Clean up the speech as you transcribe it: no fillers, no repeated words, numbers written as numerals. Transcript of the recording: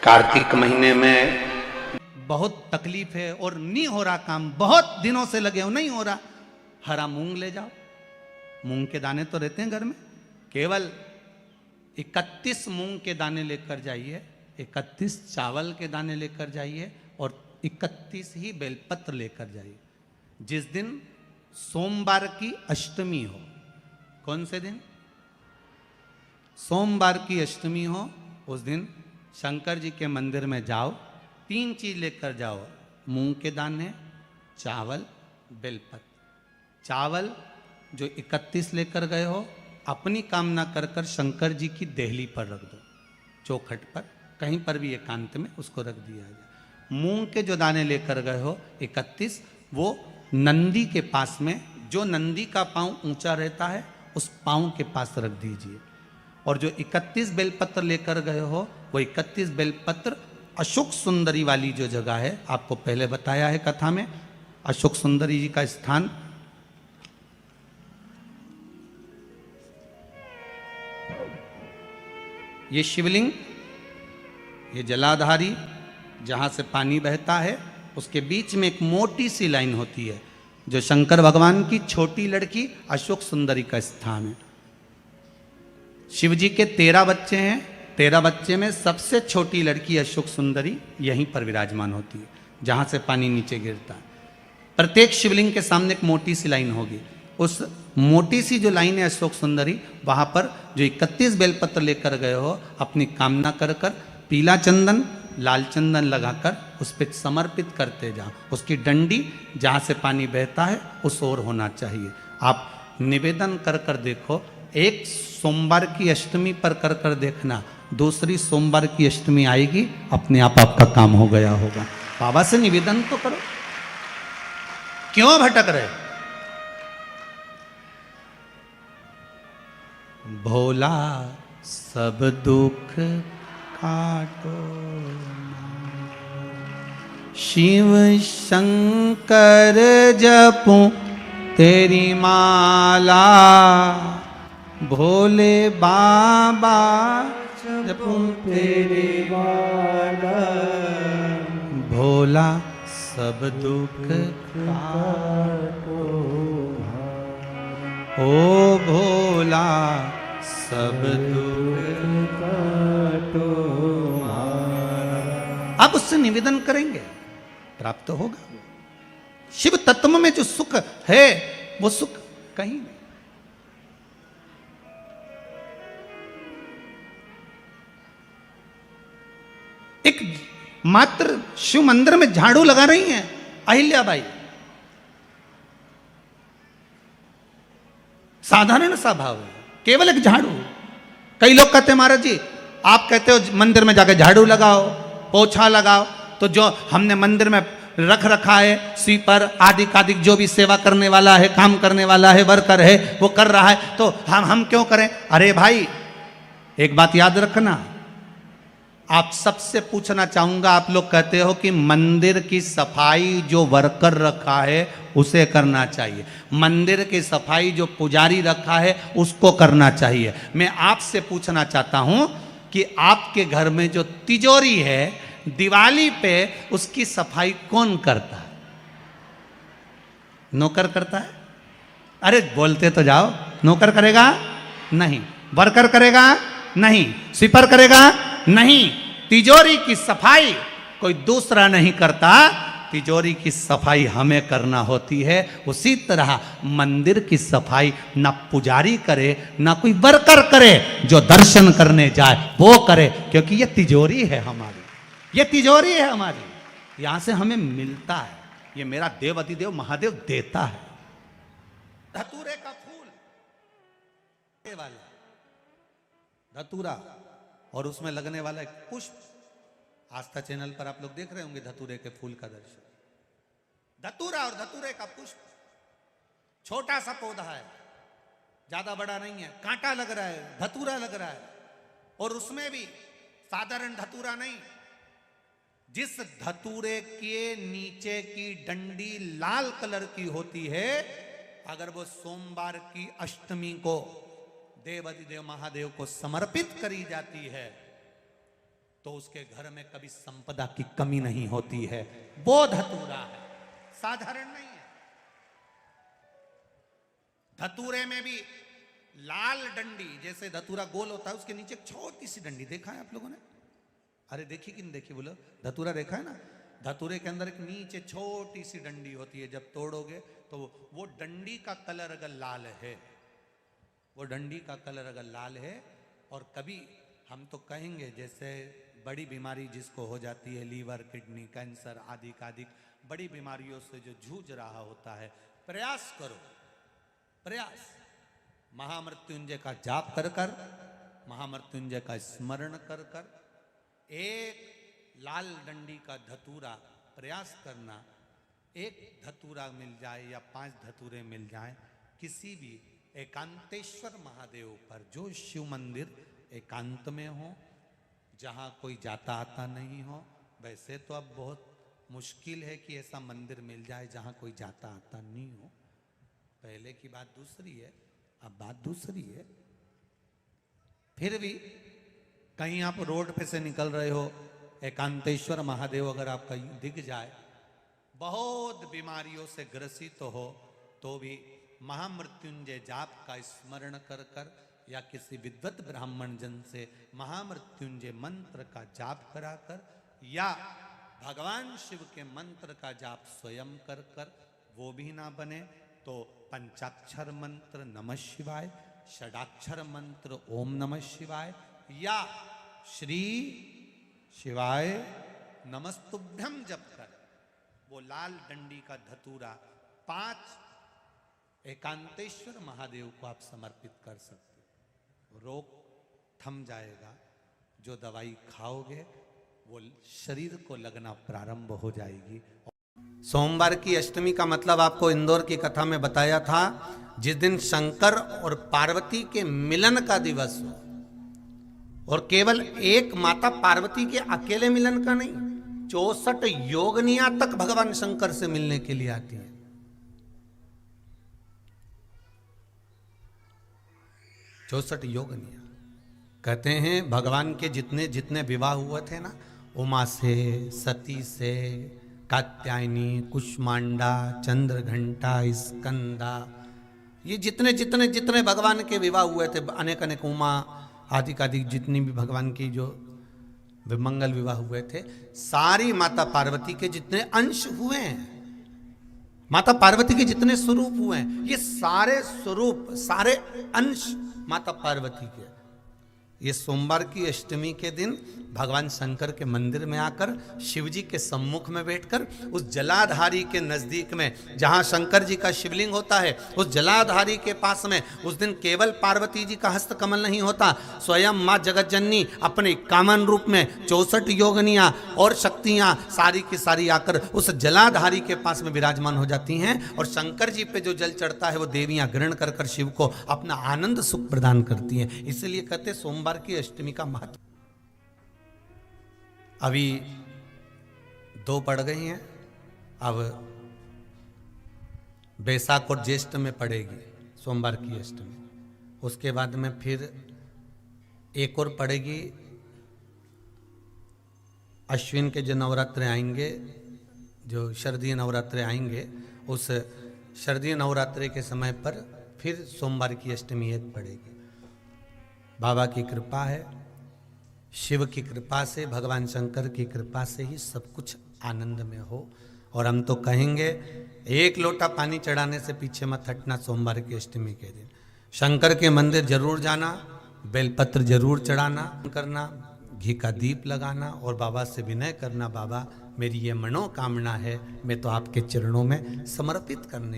कार्तिक महीने में बहुत तकलीफ है और नहीं हो रहा काम, बहुत दिनों से लगे हो, नहीं हो रहा। हरा मूंग ले जाओ, मूंग के दाने तो रहते हैं घर में, केवल 31 मूंग के दाने लेकर जाइए, 31 चावल के दाने लेकर जाइए और 31 ही बेलपत्र लेकर जाइए। जिस दिन सोमवार की अष्टमी हो, कौन से दिन? सोमवार की अष्टमी हो, उस दिन शंकर जी के मंदिर में जाओ, 3 चीज लेकर जाओ, मूंग के दाने, चावल, बेलपत्र। चावल जो 31 लेकर गए हो, अपनी कामना कर कर शंकर जी की देहली पर रख दो, चौखट पर, कहीं पर भी एकांत में उसको रख दिया जाए। मूंग के जो दाने लेकर गए हो 31, वो नंदी के पास में, जो नंदी का पांव ऊंचा रहता है उस पांव के पास रख दीजिए। और जो 31 बेलपत्र लेकर गए हो, वो 31 बेलपत्र अशोक सुंदरी वाली जो जगह है, आपको पहले बताया है कथा में, अशोक सुंदरी जी का स्थान ये शिवलिंग, ये जलाधारी जहाँ से पानी बहता है, उसके बीच में एक मोटी सी लाइन होती है, जो शंकर भगवान की छोटी लड़की अशोक सुंदरी का स्थान है। शिव जी के 13 बच्चे हैं, 13 बच्चे में सबसे छोटी लड़की अशोक सुंदरी यहीं पर विराजमान होती है, जहाँ से पानी नीचे गिरता है। प्रत्येक शिवलिंग के सामने एक मोटी सी लाइन होगी, उस मोटी सी जो लाइन है अशोक सुंदरी, वहाँ पर जो 31 बेलपत्र लेकर गए हो, अपनी कामना कर कर पीला चंदन, लाल चंदन लगाकर उस पर समर्पित करते जाओ। उसकी डंडी जहाँ से पानी बहता है उस ओर होना चाहिए। आप निवेदन कर कर देखो, एक सोमवार की अष्टमी पर कर कर देखना, दूसरी सोमवार की अष्टमी आएगी, अपने आप आपका काम हो गया होगा। बाबा से निवेदन तो करो, क्यों भटक रहे? भोला सब दुख काटो, शिव शंकर जपूं तेरी माला, भोले बाबा जपूं तेरी माला, भोला सब दुख काटो, ओ भोला सब दुख काटो। अब उससे निवेदन करेंगे, प्राप्त होगा। शिव तत्व में जो सुख है, वो सुख कहीं नहीं। एक मात्र शिव मंदिर में झाड़ू लगा रही हैं अहिल्याबाई, साधारण सा भाव है, केवल एक झाड़ू। कई लोग कहते हैं महाराज जी, आप कहते हो मंदिर में जाकर झाड़ू लगाओ, पोछा लगाओ, तो जो हमने मंदिर में रख रखा है स्वीपर आदि जो भी सेवा करने वाला है, काम करने वाला है, वर्कर है, वो कर रहा है, तो हम क्यों करें? अरे भाई, एक बात याद रखना, आप सबसे पूछना चाहूंगा, आप लोग कहते हो कि मंदिर की सफाई जो वर्कर रखा है उसे करना चाहिए, मंदिर की सफाई जो पुजारी रखा है उसको करना चाहिए। मैं आपसे पूछना चाहता हूं कि आपके घर में जो तिजोरी है, दिवाली पे उसकी सफाई कौन करता है? नौकर करता है? अरे बोलते तो जाओ। नौकर करेगा? नहीं। वर्कर करेगा? नहीं। स्वीपर करेगा? नहीं। तिजोरी की सफाई कोई दूसरा नहीं करता, तिजोरी की सफाई हमें करना होती है। उसी तरह मंदिर की सफाई ना पुजारी करे, ना कोई वर्कर करे, जो दर्शन करने जाए वो करे, क्योंकि ये तिजोरी है हमारी, ये तिजोरी है हमारी, यहां से हमें मिलता है, ये मेरा देव अधिदेव महादेव देता है। धतूरे का फूल वाला धतूरा और उसमें लगने वाला एक पुष्प, आस्था चैनल पर आप लोग देख रहे होंगे धतूरे के फूल का दर्शन। धतूरा और धतूरे का पुष्प, छोटा सा पौधा है, ज्यादा बड़ा नहीं है, कांटा लग रहा है, धतूरा लग रहा है, और उसमें भी साधारण धतूरा नहीं, जिस धतूरे के नीचे की डंडी लाल कलर की होती है, अगर वो सोमवार की अष्टमी को देव अधिदेव महादेव को समर्पित करी जाती है, तो उसके घर में कभी संपदा की कमी नहीं होती है। वो धतूरा है, साधारण नहीं है। धतूरे में भी लाल डंडी, जैसे धतूरा गोल होता है उसके नीचे एक छोटी सी डंडी, देखा है आप लोगों ने? अरे देखी कि नहीं देखी बोलो? धतूरा देखा है ना? धतूरे के अंदर एक नीचे छोटी सी डंडी होती है, जब तोड़ोगे तो वो डंडी का कलर अगर लाल है, वो डंडी का कलर अगर लाल है, और कभी हम तो कहेंगे जैसे बड़ी बीमारी जिसको हो जाती है, लीवर, किडनी, कैंसर आदि आदि बड़ी बीमारियों से जो जूझ रहा होता है, प्रयास करो, प्रयास महामृत्युंजय का जाप कर कर, महामृत्युंजय का स्मरण कर कर, एक लाल डंडी का धतूरा प्रयास करना, एक धतूरा मिल जाए या 5 धतूरे मिल जाए किसी भी एकांतेश्वर महादेव पर, जो शिव मंदिर एकांत में हो, जहाँ कोई जाता आता नहीं हो। वैसे तो अब बहुत मुश्किल है कि ऐसा मंदिर मिल जाए जहाँ कोई जाता आता नहीं हो, पहले की बात दूसरी है, अब बात दूसरी है। फिर भी कहीं आप रोड पे से निकल रहे हो, एकांतेश्वर महादेव अगर आपका दिख जाए, बहुत बीमारियों से ग्रसित हो, तो भी महामृत्युंजय जाप का स्मरण कर कर या किसी विद्वत ब्राह्मण जन से महामृत्युंजय मंत्र का जाप कराकर, या भगवान शिव के मंत्र का जाप स्वयं कर कर, वो भी ना बने तो पंचाक्षर मंत्र नमः शिवाय, षडाक्षर मंत्र ओम नमः शिवाय, या श्री शिवाय नमस्तुभ्यम जप कर वो लाल डंडी का धतूरा 5 एकांतेश्वर महादेव को आप समर्पित कर सकते हो। रोग थम जाएगा, जो दवाई खाओगे वो शरीर को लगना प्रारंभ हो जाएगी। सोमवार की अष्टमी का मतलब आपको इंदौर की कथा में बताया था, जिस दिन शंकर और पार्वती के मिलन का दिवस हो, और केवल एक माता पार्वती के अकेले मिलन का नहीं, 64 योगनियां तक भगवान शंकर से मिलने के लिए आती है। 64 योगनियां। कहते हैं भगवान के जितने जितने विवाह हुए थे ना, उमा से, सती से, कात्यायनी, कुष्मांडा, चंद्रघंटा, स्कंदा, ये जितने जितने जितने भगवान के विवाह हुए थे, अनेक अनेक उमा आदि आदि जितनी भी भगवान की जो मंगल विवाह हुए थे, सारी माता पार्वती के जितने अंश हुए हैं, माता पार्वती के जितने स्वरूप हुए हैं, ये सारे स्वरूप, सारे अंश माता पार्वती के। ये सोमवार की अष्टमी के दिन भगवान शंकर के मंदिर में आकर शिव जी के सम्मुख में बैठकर उस जलाधारी के नजदीक में, जहां शंकर जी का शिवलिंग होता है, उस जलाधारी के पास में उस दिन केवल पार्वती जी का हस्त कमल नहीं होता, स्वयं माँ जगतजननी अपने कामन रूप में 64 योगनियां और शक्तियां सारी की सारी आकर उस जलाधारी के पास में विराजमान हो जाती हैं, और शंकर जी पे जो जल चढ़ता है वो देवियां ग्रहण कर कर शिव को अपना आनंद सुख प्रदान करती हैं। इसलिए कहते सोमवार की अष्टमी का महत्व। अभी 2 पड़ गई हैं, अब बैसाख और ज्येष्ठ में पड़ेगी सोमवार की अष्टमी। उसके बाद में फिर एक और पड़ेगी, अश्विन के जो नवरात्रे आएंगे, जो शरदीय नवरात्रे आएंगे, उस शरदीय नवरात्रे के समय पर फिर सोमवार की अष्टमी एक पड़ेगी। बाबा की कृपा है, शिव की कृपा से, भगवान शंकर की कृपा से ही सब कुछ आनंद में हो। और हम तो कहेंगे 1 लोटा पानी चढ़ाने से पीछे मत हटना सोमवार की अष्टमी के दिन। शंकर के मंदिर जरूर जाना, बेलपत्र जरूर चढ़ाना करना, घी का दीप लगाना और बाबा से विनय करना, बाबा मेरी ये मनोकामना है, मैं तो आपके चरणों में समर्पित करने